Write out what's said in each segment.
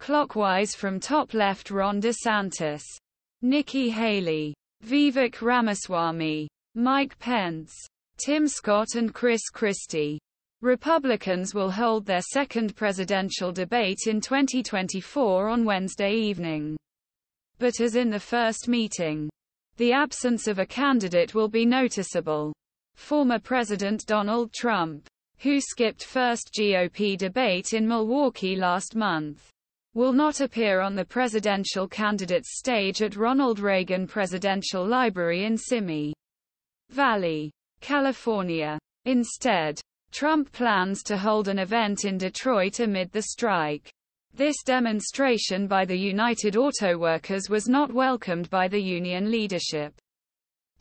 clockwise from top left Ron DeSantis, Nikki Haley, Vivek Ramaswamy, Mike Pence, Tim Scott and Chris Christie. Republicans will hold their second presidential debate in 2024 on Wednesday evening. But as in the first meeting, the absence of a candidate will be noticeable. Former President Donald Trump, who skipped first GOP debate in Milwaukee last month, will not appear on the presidential candidates stage at Ronald Reagan Presidential Library in Simi Valley, California. Instead, Trump plans to hold an event in Detroit amid the strike. This demonstration by the United Auto Workers was not welcomed by the union leadership.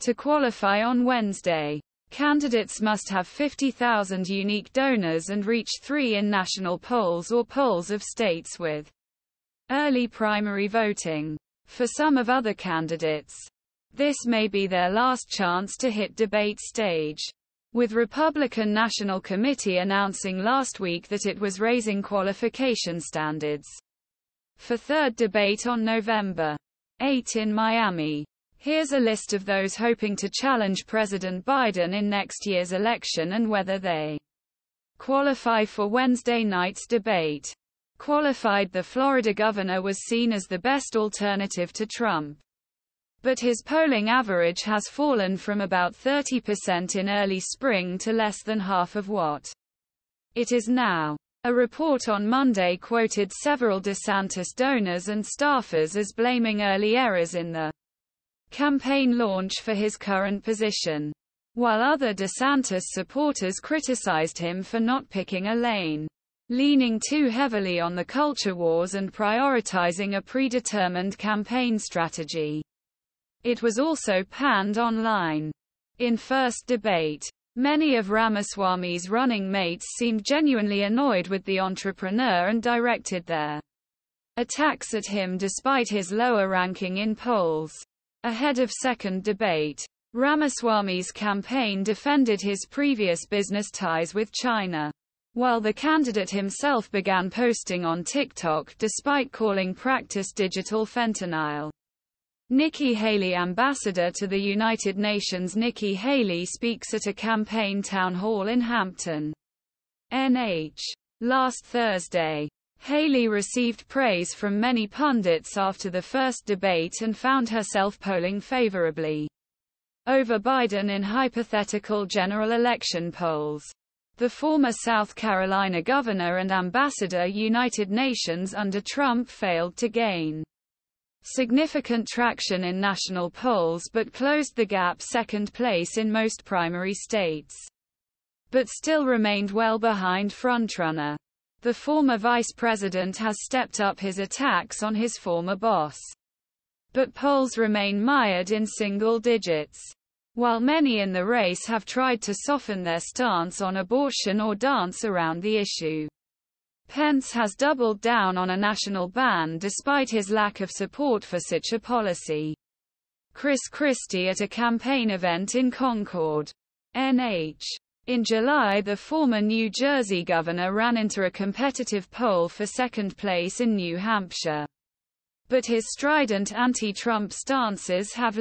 To qualify on Wednesday, candidates must have 50,000 unique donors and reach 3 in national polls or polls of states with early primary voting. For some of other candidates, this may be their last chance to hit debate stage, with Republican National Committee announcing last week that it was raising qualification standards for third debate on November 8 in Miami. Here's a list of those hoping to challenge President Biden in next year's election and whether they qualify for Wednesday night's debate. Qualified, the Florida governor was seen as the best alternative to Trump, but his polling average has fallen from about 30% in early spring to less than half of what it is now. A report on Monday quoted several DeSantis donors and staffers as blaming early errors in the campaign launch for his current position, while other DeSantis supporters criticized him for not picking a lane, leaning too heavily on the culture wars and prioritizing a predetermined campaign strategy. It was also panned online. In first debate, many of Ramaswamy's running mates seemed genuinely annoyed with the entrepreneur and directed their attacks at him despite his lower ranking in polls. Ahead of second debate, Ramaswamy's campaign defended his previous business ties with China, while the candidate himself began posting on TikTok despite calling practice digital fentanyl. Nikki Haley, ambassador to the United Nations. Nikki Haley speaks at a campaign town hall in Hampton, NH. Last Thursday, Haley received praise from many pundits after the first debate and found herself polling favorably over Biden in hypothetical general election polls. The former South Carolina governor and ambassador United Nations under Trump failed to gain significant traction in national polls but closed the gap second place in most primary states, but still remained well behind frontrunner. The former vice president has stepped up his attacks on his former boss, but polls remain mired in single digits. While many in the race have tried to soften their stance on abortion or dance around the issue, Pence has doubled down on a national ban despite his lack of support for such a policy. Chris Christie at a campaign event in Concord, NH. In July, the former New Jersey governor ran into a competitive poll for second place in New Hampshire, but his strident anti-Trump stances have